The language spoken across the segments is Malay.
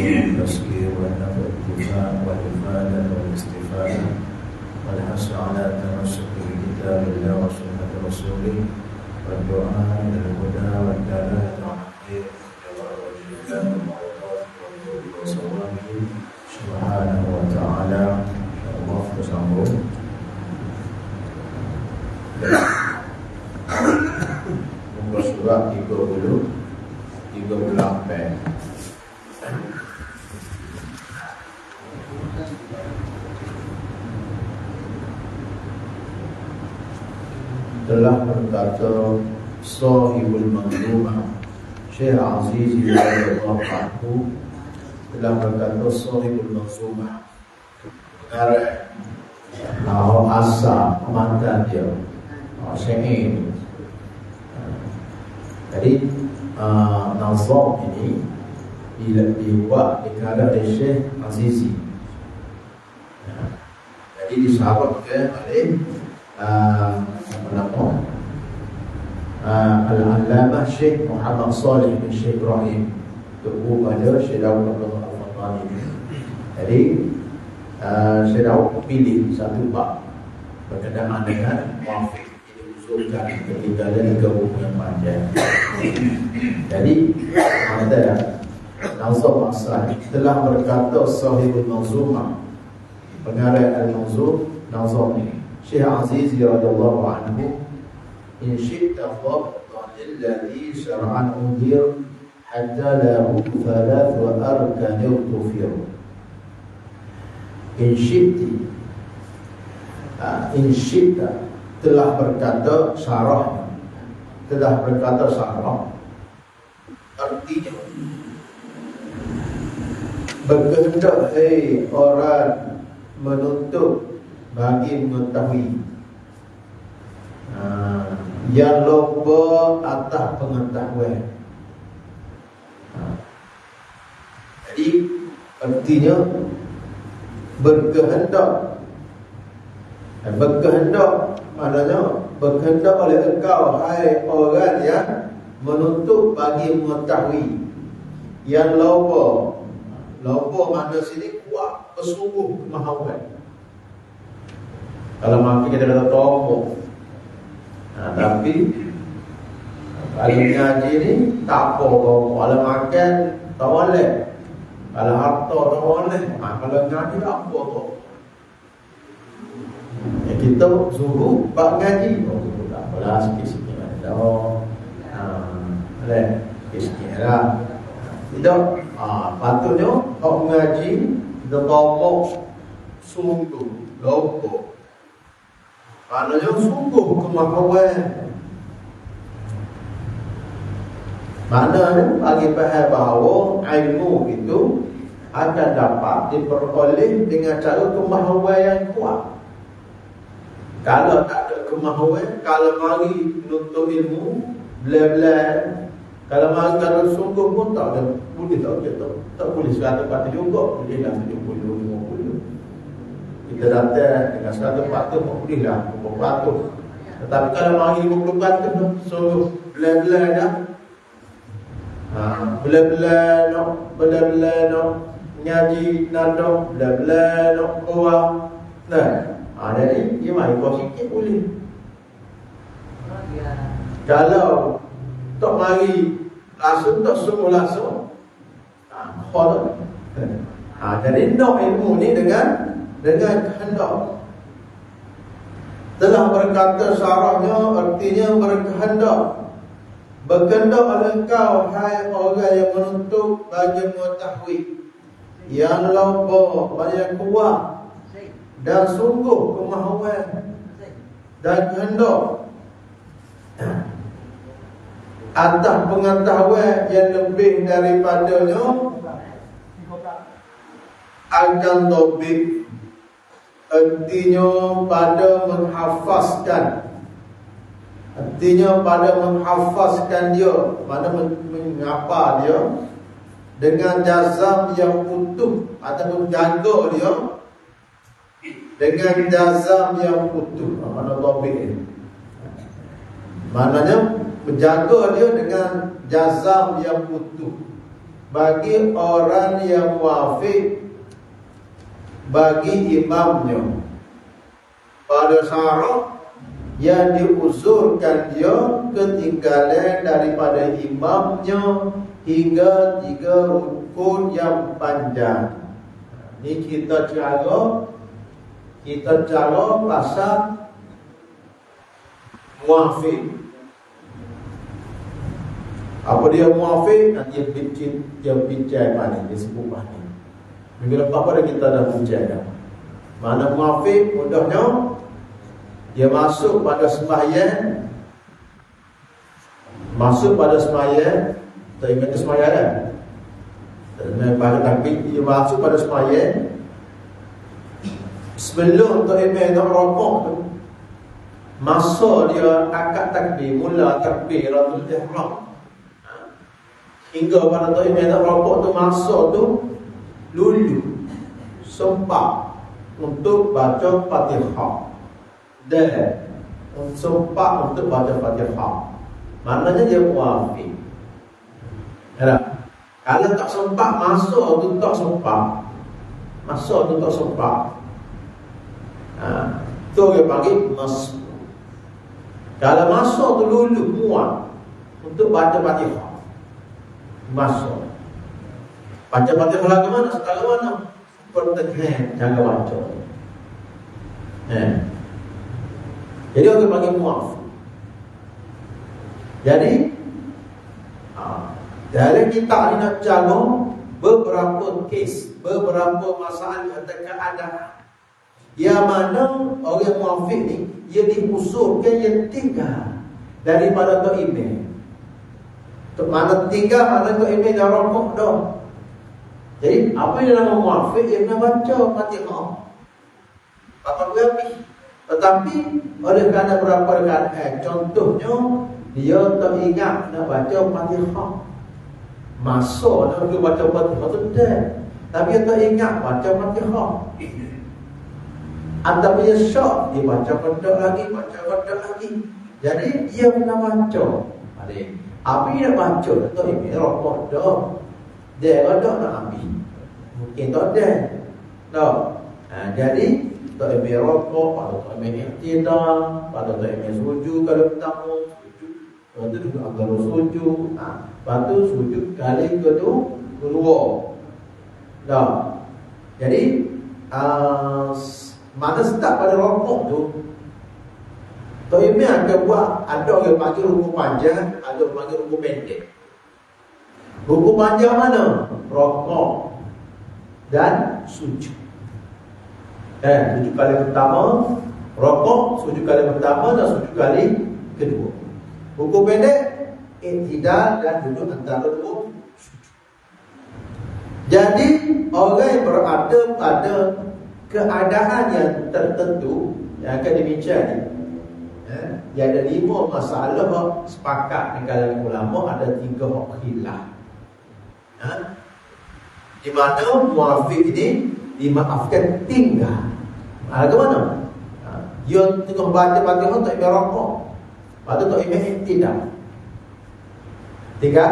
والتسكير والنفع الدفاع والإفادة والاستفادة والحث على تمسك بكتاب الله وسنة رسوله والدعاء إلى الهدى والدلالة على الخير والجزاء والمعروف وصوابه سبحانه وتعالى. Allah bersambung. Muka surat 38. Telah berkata Sahibul Manzumah Syekh Aziz radhiyallahu anhu telah berkata Sahibul Manzumah benar asal mantan dia Syekh. Jadi nazam ini dibuat dikarang oleh Syekh Azizi. Jadi disahabkan oleh Al-Allamah Syekh Muhammad Salih bin Syekh Ibrahim Tuhu pada Syekh Daud Al-Fatani. Jadi Syekh Daud pilih satu bab berkenaan dengan muafiq, diusulkan ketinggalan ke buku yang panjang. Jadi ada nazam asal telah berkata Sahibul Manzumah pengarang Al-Manzum nazam ini Syekh Aziz radhiyallahu anhu in syi'ta dhabtan alladhi syar'an udir hatta lahu thalath wa arkan tufir. In syi'ta telah berkata syarah artinya berkehendak orang menuntut bagi mengetahui yang lupa atas pengetahuan. Jadi artinya berkehendak maknanya berkehendak oleh engkau hai orang yang menuntut bagi mengetahui yang lupa makna sini kuat bersungguh kemahuan. Kalau makin kita kata tombol, tapi kalau ngaji ni tak apa tombol. Kalau makan tak boleh, kalau harta tak boleh. Kalau ngaji tak apa tombol. Kita suruh bab ngaji, tak apalah sikit-sikit ada. Boleh sikit-sikit lah. Tidak, patutnya kalau ngaji kita tombol sungguh lupa. Maknanya sungguh kemahuan. Maknanya bagi faham bahawa ilmu itu akan dapat diperoleh dengan cara kemahuan yang kuat. Kalau tak ada kemahuan, kalau mari menuntut ilmu bela-bela, kalau mari kalau sungguh pun tak ada, boleh tak boleh 100% juga, bolehlah 70, 50. Kita datang dengan 100% boleh lah 50%. Tetapi kalau mari 50% sungguh bela-bela dah. Bela-bela nak ngaji nado, bela-bela nak kuah. Jadi dia mari kau sikit boleh. Kalau tak mari langsung, tak sungguh langsung, kholok. Jadi nak ilmu ni dengan kehendak. Telah berkata syarahnya artinya berkehendak. Berkehendak oleh engkau hai orang yang menuntut bagi mengetahui yang lupa banyak kuat dan sungguh kemahuan dan kehendak atas pengetahuan yang lebih daripadanya akan topik. Artinya pada menghafazkan dia, pada mengapa dia dengan jazam yang utuh ataupun jaga dia dengan jazam yang utuh. Mana topik ini? Maknanya menjaga dia dengan jazam yang utuh. bagi orang yang wafid bagi imamnya pada syarat yang diusulkan dia ketinggalan daripada imamnya hingga 3 rukun yang panjang. Ini kita cara pasal muafid. Apa dia muafid? Nanti dia bincang mana dia sebut mana. Minggu lepas pada kita dah bincang. Mana muafid? Mudahnya dia masuk pada sembahyang. Tak ingat sembahyang kan? Pada takbir dia masuk pada sembahyang. Sebelum Tok Imam nak rokok tu, masa dia akad takbir, mula takbiratul ihram, hingga pada Tok Imam nak rokok tu, masa tu lulu sempat untuk baca Fatihah dan sempat untuk baca Fatihah. Maknanya dia muafid. Kalau tak sempat masa tu tak sempat. Tu dia panggil masbuk. Kalau masa tu lulu muat untuk baca Fatihah, masa baca Fatihah lagi mana? Sekali mana? Pertengahan jangan baca. Jadi orang panggil muaf. Jadi dalam kita ni nak jaga beberapa kes, beberapa masalah atau keadaan yang mana orang muafik ni ia diusulkan yang tinggal daripada Tok Imam. Mana tinggal, mana Tok Imam dah rokok dah. Jadi apa yang nama muafik yang nak baca Fatihah apa habis. Tetapi oleh kerana berapa keadaan, contohnya dia tak ingat nak baca Fatihah, masa nak baca Fatihah tu dah, tapi dia tak ingat baca Fatihah. Atau dia syok, dia baca kodok lagi. Jadi dia kena baca balik. Apa dia baca tu ini rokok dah. Dia kodok nak ambil. Mungkin tak ada. Tak. Jadi tak ambil rokok, pada tak ambil iktidal, pada tak ambil sujud kalau pertama sujud. Lepas tu duduk agak sujud. Lepas tu sujud kali kedua. Tak. Jadi mana start pada rokok tu, Tok Imam akan buat, ada orang panggil rukun panjang, ada orang panggil rukun pendek. Rukun panjang mana? Rokok dan sujud. Sujud kali pertama rokok, sujud kali pertama dan sujud kali kedua. Rukun pendek iktidal dan duduk antara dua sujud. Jadi orang yang berada pada keadaan yang tertentu yang akan dibincang ni, dia ada 5 masalah sepakat di kalangan ulama, ada 3 hak khilaf. Di mana muafik ini dimaafkan tinggal. Ke mana? Dia tengah baca Fatihah tak ambil rokok, lepas tu tak ambil iktidal. Tinggal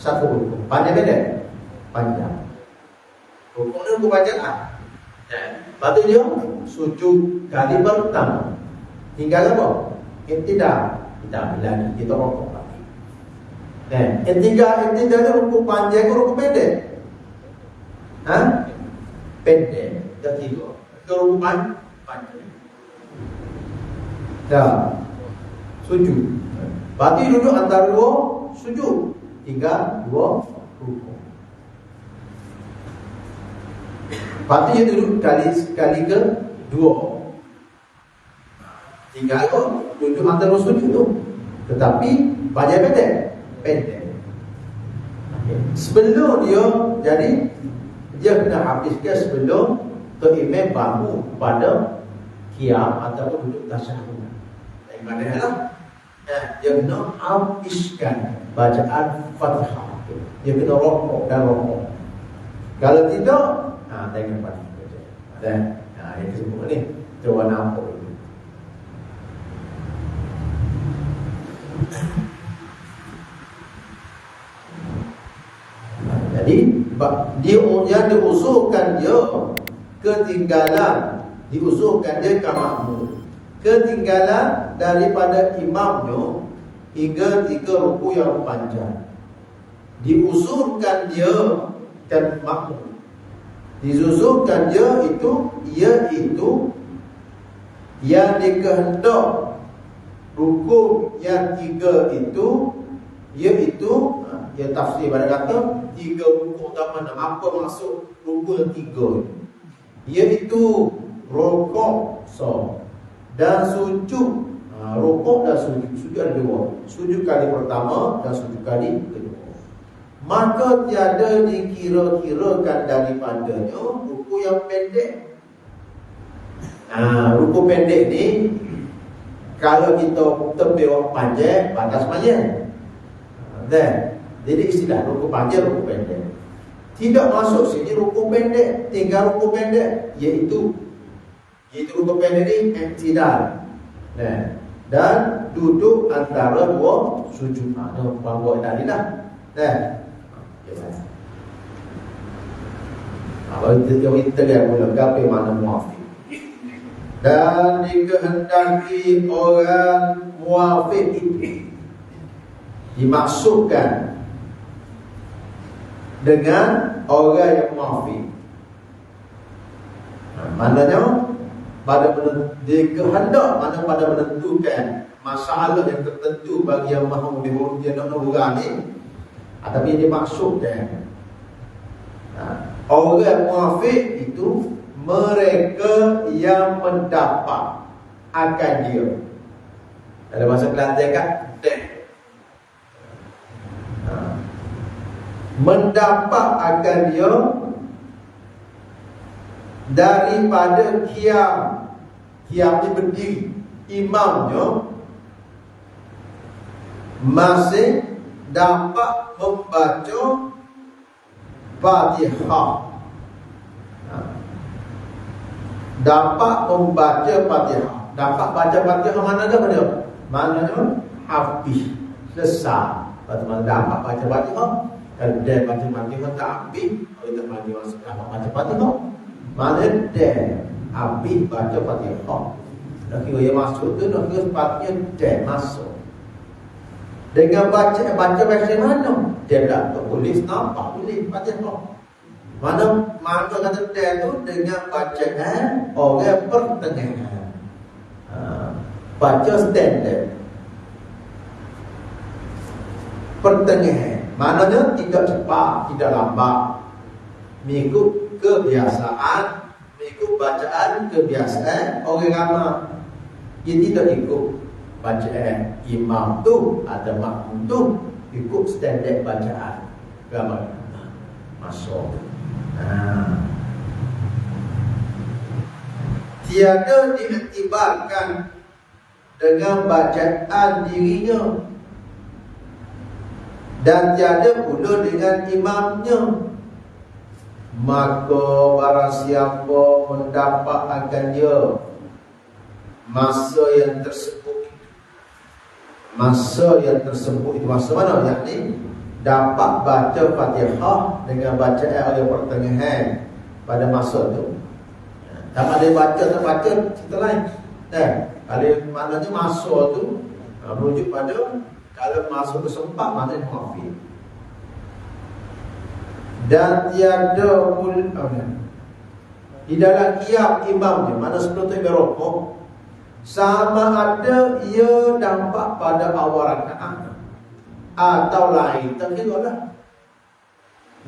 satu rukun. Panjang pendek? Panjang. Rukun ni rukun panjang lah. Lepas tu dia sujud kali pertama, tinggal apa? Iktidal. Kita ambil lagi, kita rokok lagi. Iktidal tu rukun panjang ke rukun pendek? Pendek. Dah 3. Ke rukun panjang. Dah sujud. Lepas tu duduk antara 2 sujud, tinggal 2 rukun. Lepas tu dia duduk kali ke-2, tinggal duduk antara sujud tu. Tetapi panjang pendek. Sebelum dia, jadi dia kena habiskan sebelum Tok Imam bangun pada qiyam ataupun duduk tasyahud. Dari mana lah? Dia kena habiskan bacaan Fatihah. Dia kena rokok dan rokok. Kalau tidak, tengok Fatihah. Ada. Yang disebut ni, coba nampak dulu. Jadi Jadi dia yang diusulkan dia ketinggalan, diusulkan dia ke makmum, ketinggalan daripada imamnya hingga 3 ruku yang panjang. Diusulkan dia dan makmum, diusulkan dia itu iaitu yang dikehendak rukun yang 3 itu, iaitu yang tafsir pada kata 3 rukun utama. Apa maksud rukun yang 3? Iaitu rukuk dan sujud. Rukuk dan sujud, sujud ada 2. Sujud kali pertama dan sujud kali kedua. Maka tiada dikira-kirakan daripadanya ruku yang pendek. Ruku pendek ni kalau kita tebih orang panjang, batas panjang. Jadi istilah ruku panjang, ruku pendek. Tidak masuk sini ruku pendek, tinggal ruku pendek, iaitu ruku pendek ni i'tidal. Dan duduk antara 2 sujud. Itu buat tadi lah. Kalau kita lihat mula gapai mana muafiq. Dan dikehendaki orang muafiq itu dimaksudkan dengan orang yang muafiq. Maknanya pada dikehendak, mana pada menentukan masalah yang tertentu bagi yang mahu dia nak urani, tapi dia maksudkan orang muafiq itu mereka yang mendapat akan dia. Dalam bahasa Kelantan kan mendapat akan dia daripada qiyam ni berdiri imamnya masih dapat membaca Fatihah. Dapat membaca Fatihah. Dapat baca Fatihah mana dah pada? Maknanya habis, selesai. Bagaimana dapat baca Fatihah? Kalau dia baca Fatihah tak habis, kalau kita mandi masuk dapat baca Fatihah, maknanya dia habis baca Fatihah. Nak kira yang masuk tu, nak kira sepatutnya dia masuk. Dengan baca versi mana? Dia tak tulis, nampak tulis Fatihah. Mana kata dia tu dengan bacaan orang pertengahan. Baca standard pertengahan. Maknanya tidak cepat, tidak lambat, mengikut kebiasaan, mengikut bacaan kebiasaan orang ramai. Dia tidak ikut bacaan imam tu atau makmum tu, ikut standard bacaan ramai. Masuk. Tiada diiktibarkan dengan bacaan dirinya dan tiada pula dengan imamnya. Maka barang siapa mendapat akan dia masa yang tersebut itu masa mana? Yakni dapat baca Fatihah dengan bacaan yang pertengahan pada masa itu. Tak ada baca, tak baca cerita lain. Kalau maknanya masa tu merujuk pada kalau masuk ke sempat maknanya muafiq. Dan tiada pun di dalam qiyam imamnya, mana sebelum tu berokok, sama ada ia dampak pada awal rakaat atau lain, tak kira lah.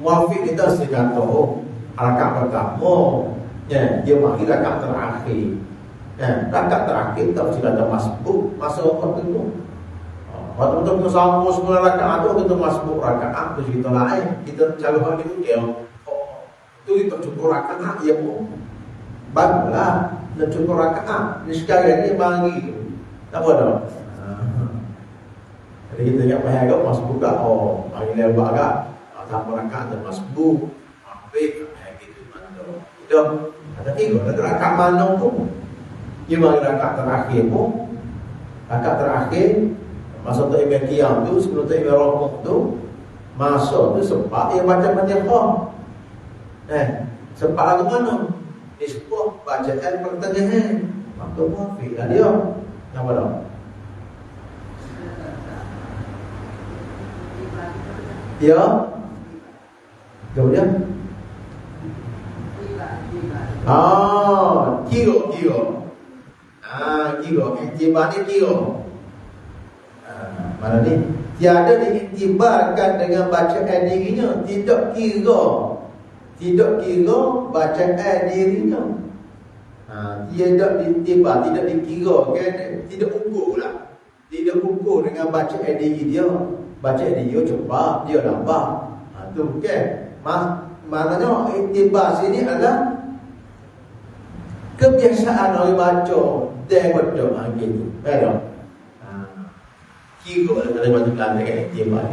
Muafiq kita sedang tahu rakaat pertama, dia mari rakaat terakhir. Rakaat terakhir tak mesti ada masbuk masa waktu itu. Waktu kita bersama semua rakaat tu kita masbuk rakaat tu cerita lain. Kita kalau hari itu dia tu kita cukup rakaat ya pun. Baguslah nak cukup rakaat. Ni sekarang ni bagi tu. Tak apa dah. Jadi kita ingat payah agak masbuk tak? Hari ni lebar agak tambah rakaat dan masbuk. Ambil kayak gitu mana. Udah. Ada tiga rakaat mana pun. Dia mari rakaat terakhir pun. Rakaat terakhir masa tu imam qiyam tu, sebelum tu imam rukuk tu, Masuk tu sempat dia baca Fatihah. Sempat lagu mana? Nisbah bacaan pertengahan. Maka muafiq lah dia. Apa dah? Ya. Kemudian kira. Kira. Iktibar ni kira. Mana ni? Tiada diiktibarkan dengan bacaan dirinya. Tidak kira bacaan dirinya. Tiada diiktibar, tidak dikira kan? Tidak ukur lah. Tidak ukur dengan bacaan diri dia. Bacaan dia cepat, dia lambat. Tu kan? Maknanya iktibar sini adalah kebiasaan orang baca dan betul gitu. Betul. Kira dalam bahasa Kelantan kan iktibar.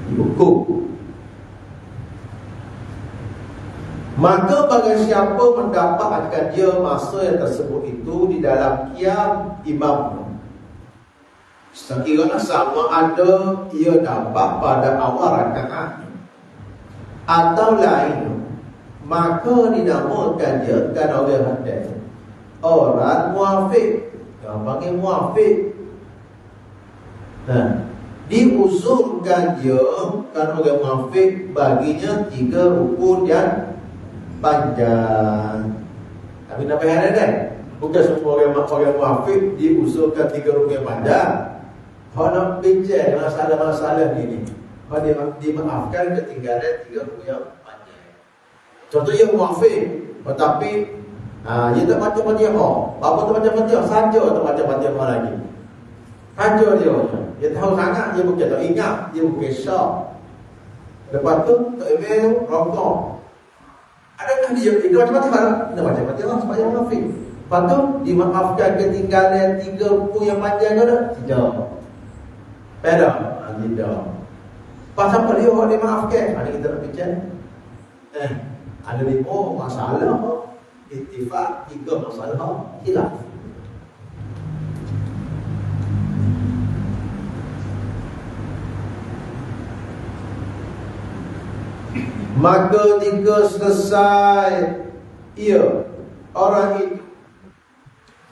Diukur. Maka bagi siapa mendapatkan dia masa yang tersebut itu di dalam qiyam imam, sekiranya sama ada ia dapat pada awal rakaat atau lain, maka dinamakan dia kan orang hadas, orang muafiq. Yang panggil muafiq. Diusulkan dia kan orang muafiq baginya 3 rukun yang panjang. Tapi nak faham kan? Bukan semua orang muafiq diusulkan 3 rukun yang panjang. Kalau nak bincang masalah-masalah ni, kalau dimaafkan ketinggalan 3 rukun yang panjang. Contohnya muafiq, tetapi dia tak baca Fatihah. Bapa tak baca Fatihah saja, tak baca Fatihah lagi. Saja dia tahu sangat, dia bukan tak ingat, dia bukan syak. Lepas tu tak email rokok. Adakah dia baca Fatihah? Dia baca Fatihah supaya muafiq. Lepas tu dimaafkan ketinggalan 3 rukun yang panjang tu? Tidak. Tidak. Pasal apa dia orang dimaafkan? Ada kita nak bincang. Ada 5 masalah ittifaq, 3 masalah khilaf. Maka jika selesai orang itu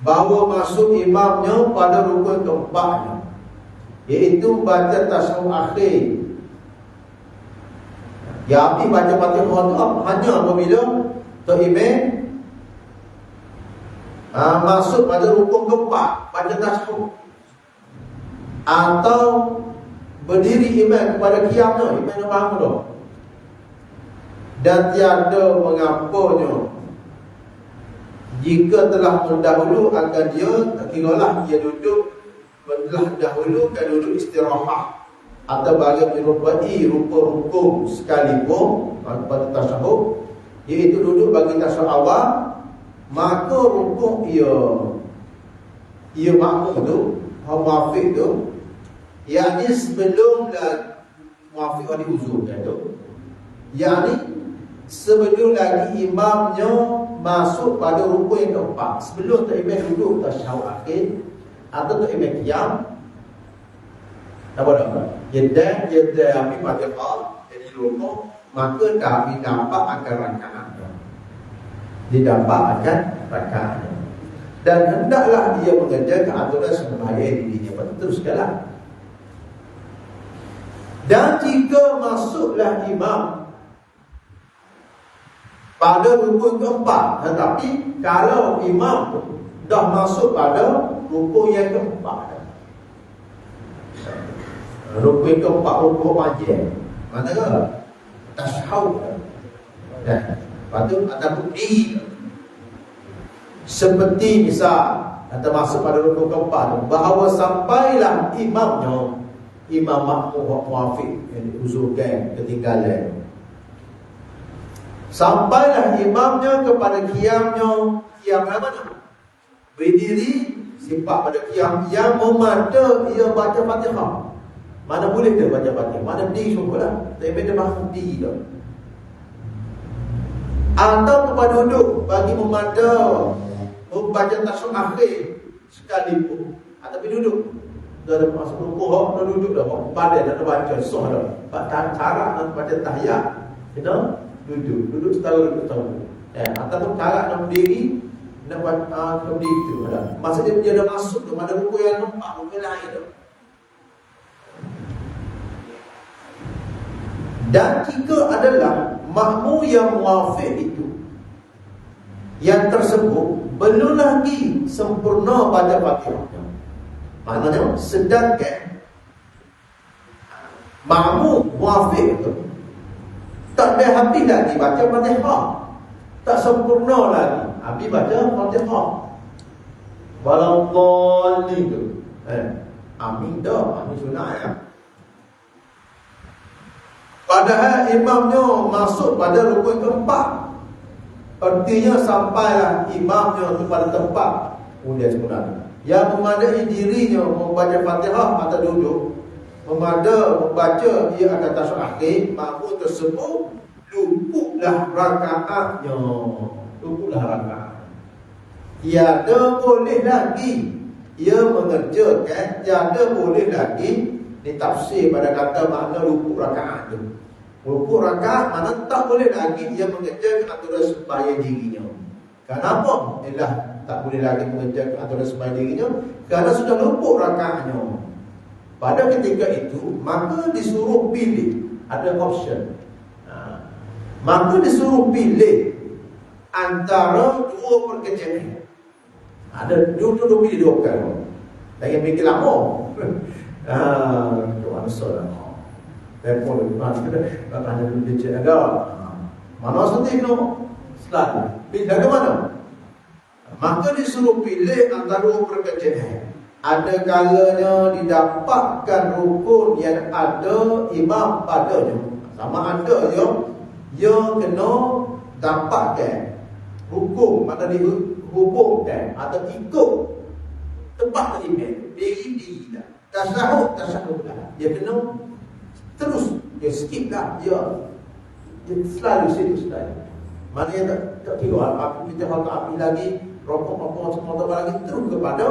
bahawa masuk imamnya pada rukun keempatnya, iaitu baca tasyahud akhir. Yang baca Fatihah itu hanya apabila imam masuk pada rukun keempat, baca tasyahud, atau berdiri imam kepada qiyamnya, imam bangun dah, dan tiada mengampanya jika telah mendahulu akan dia, tak kiralah dia duduk telah dahulu kan duduk istirahat atau bagi menyerupai rukun sekalipun pada tasyahud, iaitu duduk bagi tasyahud awal, maka rukun ia makmum tu, muafiq tu, yakni sebelum muafiq diuzurkan tu, yakni sebelum lagi imamnya masuk pada rukun yang keempat, sebelum tu imam duduk tasyahud akhir atau tu imam qiyam, apa nama? Jeda api Fatihah jadi rukun, maka kami dapat akan rakaatnya. Didapat akan rakaatnya. Dan hendaklah dia mengerjakan aturan sembahyang dirinya. Lepas teruskanlah. Dan jika masuklah imam pada rukun keempat, tetapi kalau imam dah masuk pada rukun yang keempat, rukun keempat, rukun panjang, mana ke? Tasyahud. Lepas tu ada bukti. Seperti misal atau masuk pada rukun keempat, bahawa sampailah imamnya, imam makmum muafiq yang diuzurkan ketinggalan, sampailah imamnya kepada qiyamnya. Qiyam mana? Berdiri simpak pada qiyam yang memada ia baca Fatihah. Mana boleh dia baca Fatihah? Mana berdiri semua lah. Tapi dia bangun berdiri dah. Atau kepada duduk bagi memada membaca tasyahud akhir sekalipun. Tapi duduk. dah masuk rukuk, dah duduk dah, badan dah baca soh dah. Cara nak baca tahiyat, kena duduk setara. Ataupun cara nak berdiri, nak baca berdiri tu dah. Masa dia dah masuk tu, ada rukuk yang nampak, rukuk lain dah. Dan jika adalah makmum yang muafiq itu, yang tersebut belum lagi sempurna baca Fatihahnya. Maknanya sedangkan makmum muafiq itu tak ada habis lagi baca Fatihah, tak sempurna lagi habis baca Fatihah, walaupun itu amin dah, amin sunat ya. Padahal imamnya masuk pada rukun keempat, artinya sampailah imamnya tu pada tempat kemudian sebenarnya yang memadai dirinya membaca Fatihah atau duduk, membaca ia akan tasyahud akhir, makmum tersebut luputlah rakaatnya. Tiada boleh lagi ia mengerjakan, tiada boleh lagi ditafsir pada kata makna luput rakaat tu. Luput rakaat mana tak boleh lagi dia mengerjakan aturan sembahyang dirinya. Kenapa? Ialah tak boleh lagi mengerjakan aturan sembahyang dirinya kerana sudah luput rakaatnya. Pada ketika itu maka disuruh pilih, ada option. Maka disuruh pilih antara dua perkejaan. Ada dua pilih dua perkara. Lagi mikir lama. Tuan solah. Telefon lepas kita tanya dulu dia cek ada. Mana suntik no? Selalu. Pilih ke mana? Maka disuruh pilih antara dua perkejaan. Ada kalanya didapatkan rukun yang ada imam padanya. Sama ada yang kena dapatkan hukum, maka dihukumkan atau ikut tempat imam. Diri dah. Tasyahud dah. Dia kena terus, dia skip dah. Dia selalu situ sekali. Mana yang tak kira api kita hak api lagi, rokok semua tambah lagi terus kepada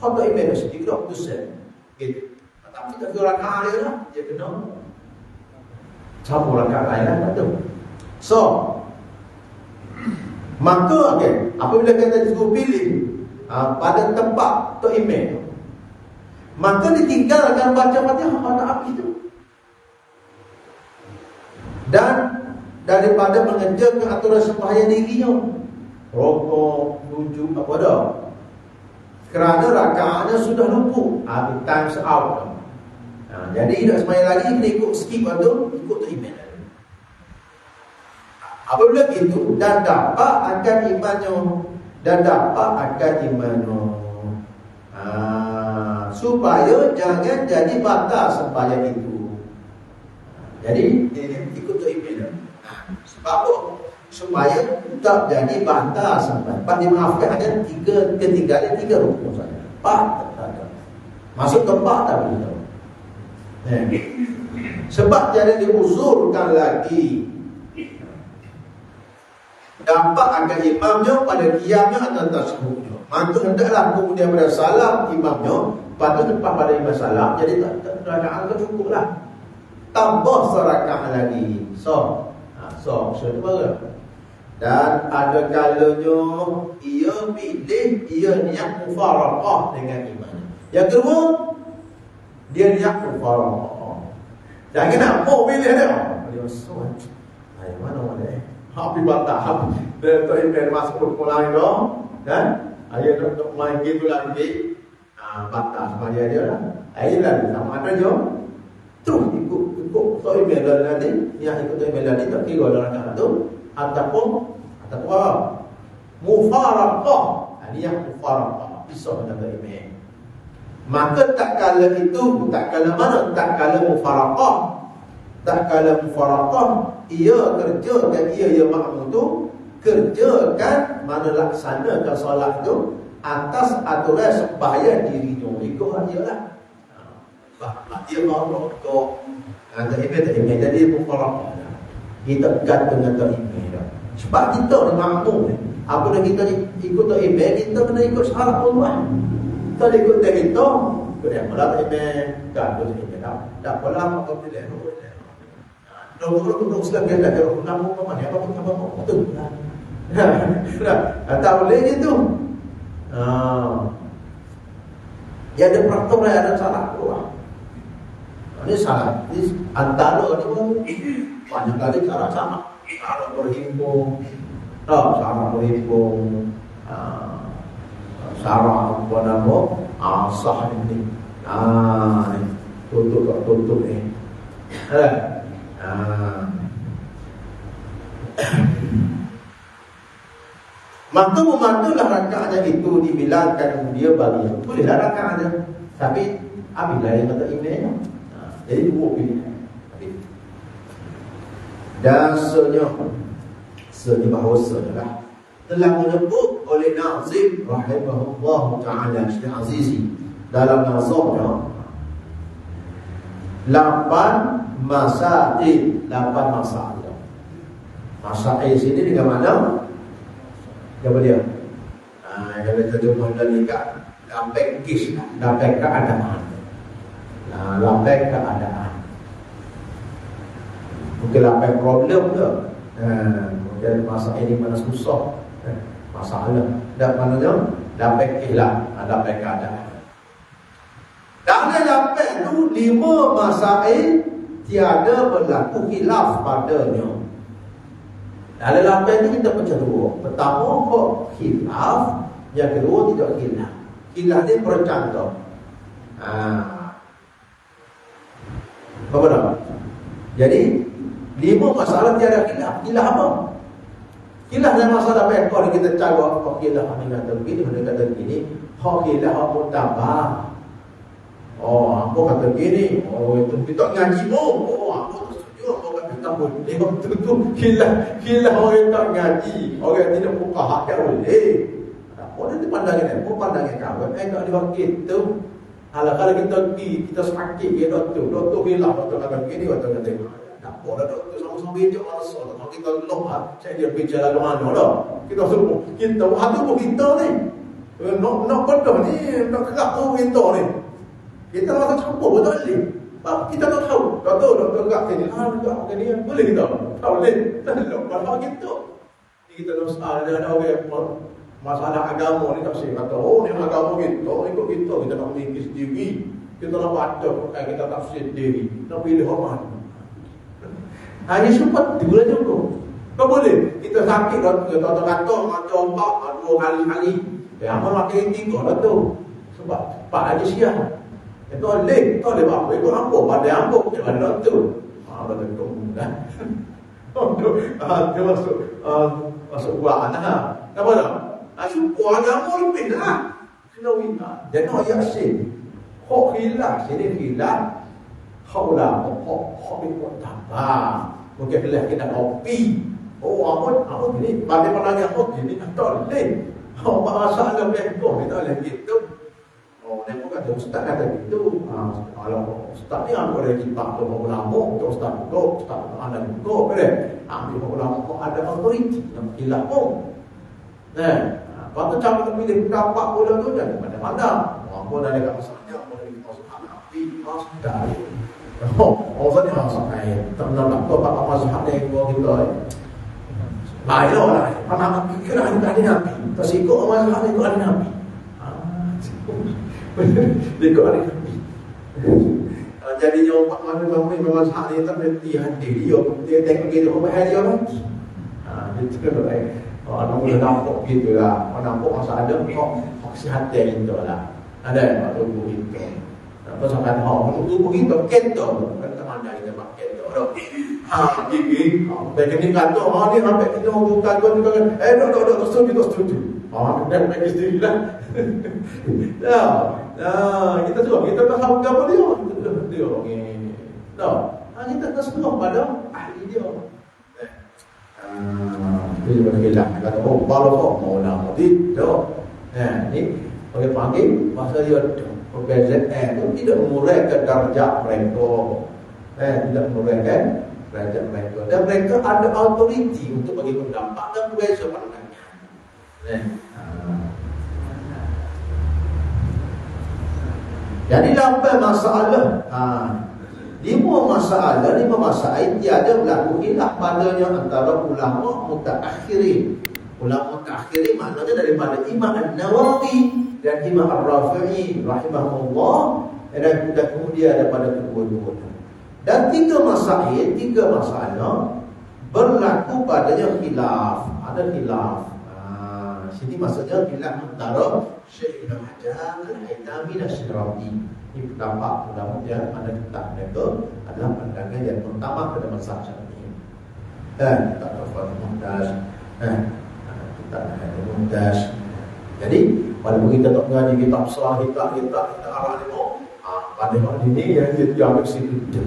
hak imam sedikit tu sen. Gitu. Tapi tak kira rakaat dia lah, dia kena campur rakaat lain lah tu. So, maka apabila kita disuruh pilih pada tempat tu imam, maka ditinggalkan baca Fatihah pada api itu. Dan daripada mengerjakan aturan sembahyang dirinya, rokok, sujud apa dah. Kerana rakaatnya sudah luput, time's out. Jadi tidak sembahyang lagi, kena ikut skip atau ikut tu imam. Apabila itu dan dapat akan imannya, supaya jangan jadi batal sembahyang itu. Jadi ikut tu imam. Sebab apa? Supaya tak jadi batal sembahyang. Pak dimaafkan ada tiga rukun saja. Pak tak ada. Masuk tempat tak boleh. Sebab jadi diuzurkan lagi. Dampak akan imamnya pada qiyamnya atau tasyahudnya. Maka hendaklah kemudian pada salam imamnya, patut tepat pada imam salam. Jadi tak rakaat tu cukup lah. Tambah serakaat lagi. So itu baru. Dan ada kalanya ia pilih, ia niat mufaraqah dengan imam. Yang kedua, dia niat mufaraqah. Jangan nak mau pilih dia. Dia soal. Mana Habis batal. Dia tak imam masuk mulai dah. Dan ayat untuk main gitu lagi. Batal sama dia lah. Ayat sama ada je. Terus ikut so imam nanti, yang ikut imam nanti tak kira dalam rakaat tu ataupun mufaraqah. Ini yang mufaraqah pisah dengan imam. Maka tak kala itu, tak kala mana? Tak kala mufaraqah, ia kerjakan, ia makmum tu kerjakan, mana laksanakan solat tu atas aturan sembahyang dirinya. Ikut dia lah. Dia baru kau tak imam jadi mufaraqah. Kita gantung dengan imam dah. Sebab kita ni makmum ni, apabila kita ikut imam, kita kena ikut syarat Allah. Kita ikut kita yang malah ini kan tu ini dah pola apa tu dia. Dulu selagi ada nama apa ni apa betul lah. Tak boleh itu. Ya ada praktek lah, ada salah keluar. Ini salah. Ini antara ini banyak kali cara sama. Cara berhimpun, cara berhimpun, cara apa nama asah ini. Tutup ni. Mantu-mantulah rakaatnya itu dibilangkan dia bagi. Bolehlah rakaatnya. Tapi ambillah yang kata imamnya. Jadi dua pilihan. Dasarnya bahawasanya lah telah menyebut oleh Nazim rahimahullah ta'ala Syekh Azizi dalam nazamnya 8 masail. Masail sini dengan mana? Apa dia? Kalau terjemah dari lampai kis, lampai keadaan. Lampai keadaan. Mungkin lampai problem ke? Mungkin masalah ini mana susah. Masalah. Dan maknanya lampai kehilang, lampai keadaan. Dan lampai itu 5 masail tiada berlaku khilaf padanya. Dalam lampai ini kita pecah dua. Pertama, khilaf. Yang kedua, tidak khilaf. Khilaf ni bercantum. Apa nama? Jadi 5 masalah tiada khilaf. Khilaf apa? Khilaf dalam masalah pekor ni kita cari khilaf ni kata begini, ni kata begini. Khilaf apa tambah? Aku kata begini. Itu kita ngaji aku setuju. Aku kata kita boleh. Itu khilaf orang tak ngaji. Orang tidak fuqaha tak boleh. Orang tu pandangnya, pandangnya kawan. Tak ada kita. Kalau kita pergi, kita sakit dia doktor hilang, doktor kata begini, doktor kata tak boleh doktor sama-sama bijak rasa. Kalau kita lemah, saya dia bicara mana dah. Kita suruh kita hati pun kita ni. Nak betul ni, nak kelak pun kita ni. Kita rasa campur betul ni. Kita tak tahu. Doktor kelak ni, kelak ni boleh kita. Tak boleh. Kalau kita ni kita nak ada orang masalah agama ni tak kata ni agama kita, ikut kita nak mikir sendiri, kita nak baca kita tafsir sendiri, nak pilih orang. Hanya sempat dua cukup. Tak boleh. Kita sakit kita kata macam ombak 2 kali. Apa makin 3 dah tu. Sebab pak aja siang. Itu leh, tu le apa? Itu ampo, pada ampo ke ada tu. Betul tu dah. Dia masuk buah anak. Apa dah? Asyik agama lebih lah. Kena wina. Jadi ayat sini. Hak hilang. Sini hilang. Hak lah. Hak itu tambah. Mungkin kita kopi. Apa gini. Bagaimana lagi apa gini. Tak boleh. Masalah lebih kita boleh gitu. Dia bukan ustaz kata gitu. Kalau ustaz ni aku ada kitab tu ulama. Ustaz ada juga. Ambil ulama ada autoriti. Yang hilang pun. Waktu cara memilih pendapat pula tu dari mana-mana. Apa dari masalahnya, apa dari masalah api, masalah. Orang ni masalah ayat. Tak nak apa masalah ni kita. Baiklah, mana fikir ada ni nabi. Tersikut masalah ni ada nabi. Ikut ada nabi. Jadi yang mana masalah ni tak berhenti hati dia tengok dia hari dia lagi. Itu kan baik. Orang boleh nampak gitu lah. Orang nampak masa ada kok kesihatan itu lah. Ada yang tubuh itu. Apa sampai tubuh itu kita kan teman dari tempat kita. Gigi. Begini kata ni sampai kita buka kan. Dok setuju. Dan bagi sendiri lah. Kita suruh kita tak tahu apa dia orang ini. Kita tak semua pada ahli dia. Dia juga hilang. Kata, kalau mau nama tidak. Ini, pakai panggil, masa dia PZN itu tidak menguraikan darjah mereka. Tidak menguraikan darjah mereka. Dan mereka ada autoriti untuk bagi pendapat dan berbeza pandangan. Jadi 8 masalah. Lima masalah tiada berlaku khilaf padanya antara ulama mutaakhirin. Ulama mutaakhirin maknanya daripada Imam An-Nawawi dan Imam Ar-Rafi'i rahimahullah, dan kemudian daripada kedua-duanya. Dan tiga masalah berlaku padanya khilaf. Ada khilaf. Sini maksudnya khilaf antara Syekh Ibn Hajar, Al-Haytami dan Syirazi. Ini pendapat ulama yang ada kitab mereka adalah pandangan yang pertama pada masalah Syafi'i. Kitab Al-Fatihah Mumtaz, kitab Al-Hadith Mumtaz. Jadi walaupun kita tak mengaji kitab Salah, kita arah ni pada hari ini yang dia ambil situ.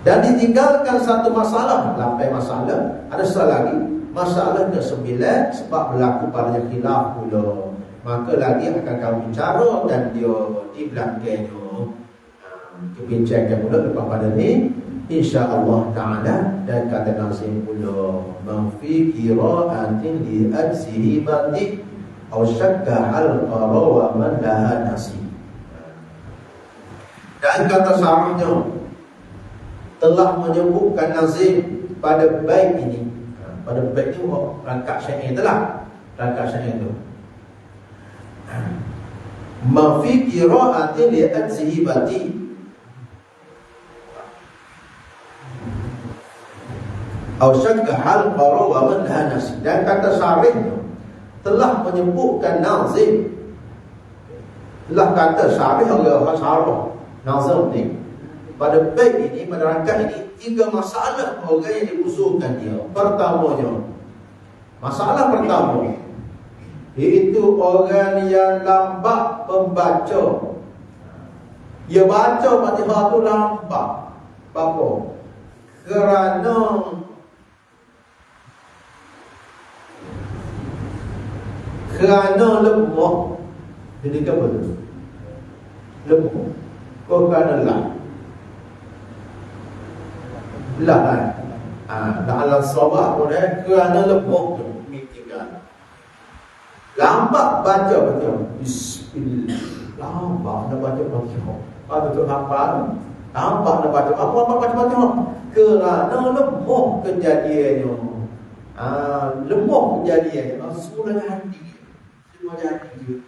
Dan ditinggalkan satu masalah, 8 masalah. Ada satu lagi, masalah ke-9 sebab berlaku padanya khilaf pula. Maka lagi akan kami bicara dan dia di belakangnya kebincangkan pula lepas pada ni insya-Allah taala. Dan kata Nazim pula fi qira'atin li ajsihi badi aw syakka hal qara wa man laha nasib. Dan kata sarahnya telah menyebutkan Nazim pada bait ini. Pada bait ini rangkap syair itulah. Rangkap syair itu. Ma fi qira'atin li ajzihi bati aw syakka hal qara wa man laha nasib. Dan kata syarih telah menyebutkan Nazim, telah kata syarih Allah syarah Nazim ni pada bait ini, pada rangkap ini, 3 masalah orang yang diusulkan dia. Pertamanya, masalah pertama, iaitu orang yang lambat membaca. Dia baca Fatihah tu lambat. Apa? Kerana lemah. Jadi apa tu? Lemah. Kau kerana lah dalam sahabat pun kerana lemah tu mikirkan. Lambat baca Fatihah. Bismillah. Lambat nak baca Fatihah. Pada tu hafal. Lambat nak baca apa baca Fatihah. Kerana lemah kejadiannya. Lemah kejadiannya. Semula hati. Semua jadi.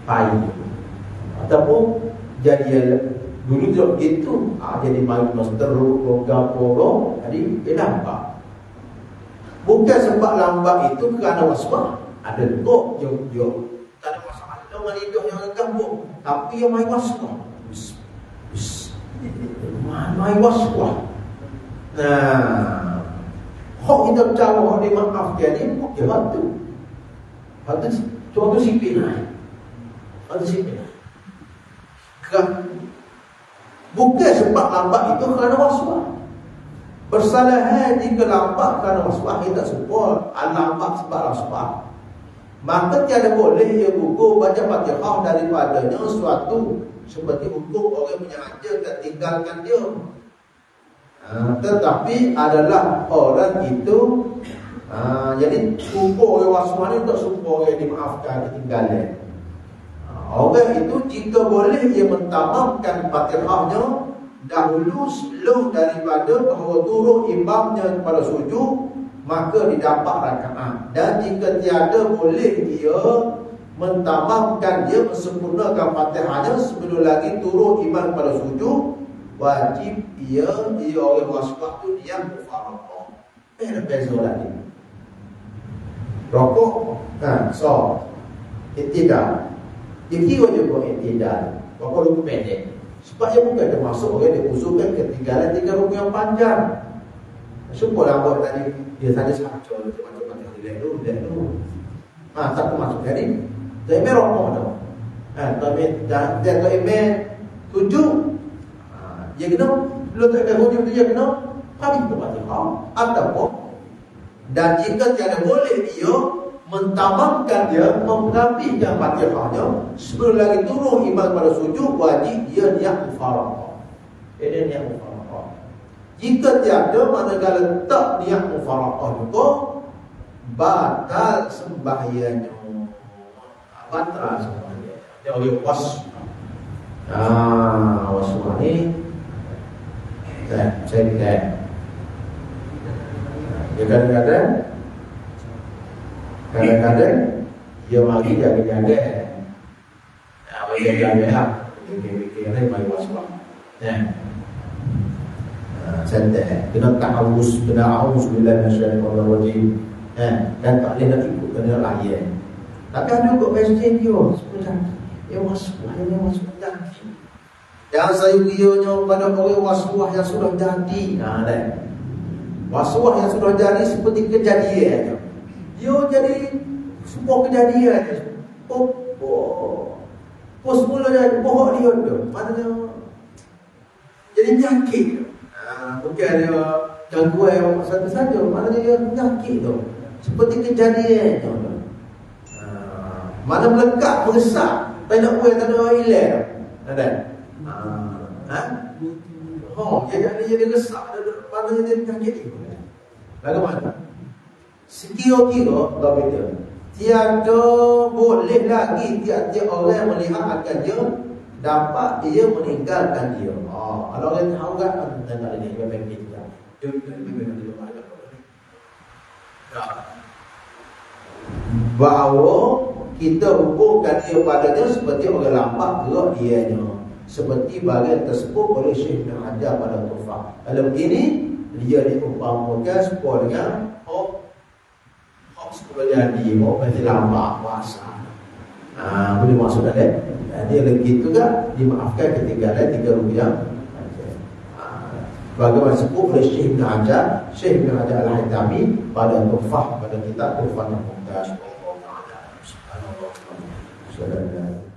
Baik. Ataupun jadi dulu tidak begitu. Jadi main master program. Jadi dia lambat. Bukan sebab lambat itu kerana waswas. Ada tok dia tak ada masalah dengan hidup yang kampung, tapi yang main waswas. Main waswas. Hak kita bercara hak dimaafkan ni bukan hantu. Hantu contoh sipil. Hantu sipil. Bukan sebab lambat itu kerana waswas. Persalahan jika lambat kerana waswas, kita semua lambat sebab waswas. Maka tiada boleh ia gugur baca Fatihah daripadanya suatu seperti hukum orang menyengaja dan tinggalkan dia. Tetapi adalah orang itu jadi sumpah orang waswas ni tak sumpah orang dimaafkan ketinggalan. Orang itu jika boleh ia mentamamkan Fatihahnya dahulu sebelum daripada bahawa turun imamnya kepada sujud, maka didapat rakaat. Dan jika tiada boleh dia mentamamkan, dia mensempurnakan Fatihahnya sebelum lagi turun imam kepada sujud, wajib dia orang waswas tu dia mufaraqah. Ada beza lagi. Rokok, so iktidal. Dia kira je buat iktidal. Rokok rukun pendek. Sebab dia bukan termasuk orang dia usulkan ketinggalan 3 rukun yang panjang. Syukur lambat tadi dia saja macam relax dulu. Tak termasuk. Jadi tak ambil rokok tu. Tak ambil tujuh. Dia kena belum tak ada hujung tu, dia kena habis tu Fatihah ataupun, dan jika tiada boleh dia mentamamkan, dia menapihkan Fatihahnya sebelum lagi turun imam pada sujud, wajib dia niat mufaraqah. Dia niat mufaraqah. Jika tiada, manakala tak niat mufaraqah juga, batal sembahyangnya. Patra sama dia. Dia orang was. Waswa ni saya tidak. Dia kadang-kadang dia mari jaga-jaga. Bagi jaga lah. Fikir ni mai waswa. Saya kena ta'awuz, kena a'udzubillahi minasyaitonir rajim. Dan tak boleh nak ikut kena layan. Tapi ada kot mesej dia sebenarnya. Dia waswah, dia waswah jadi. Yang saya kira pada orang waswah yang sudah jadi. Waswah yang sudah jadi seperti kejadian. Dia jadi sebuah kejadian. Semula jadi pohon dia tu. Maknanya jadi penyakit. Bukan dia gangguan satu saja. Maknanya dia penyakit tu. Seperti kejadian tu. Mana melekat, meresap. Tak nak buat, tak ada hilang. Ada? Jadi resap. Mana dia penyakit ni? Bagaimana? Sekira-kira, tak betul. Tiada boleh lagi tiap-tiap orang melihat akan dia dapat dia meninggalkan dia. Kalau orang tahu kan, tak ada ni, dia penyakit dia. Dia bahawa kita hubungkan dia padanya seperti orang lambat gerak dianya, seperti bagian tersebut oleh Syekh Ibn Hajar pada Tuhfah. Kalau begini dia diumpamakan serupa dengan sekolah jadi macam lambat puasa. Boleh masuk dalam. Dia lagi juga dimaafkan ketinggalan 3 rupiah. Bagaimana sebut oleh Syekh Ibn Hajar, Syekh Ibn Hajar Al-Haytami pada Tuhfah, pada kitab Tuhfah yang Mumtaz. Subhanallah.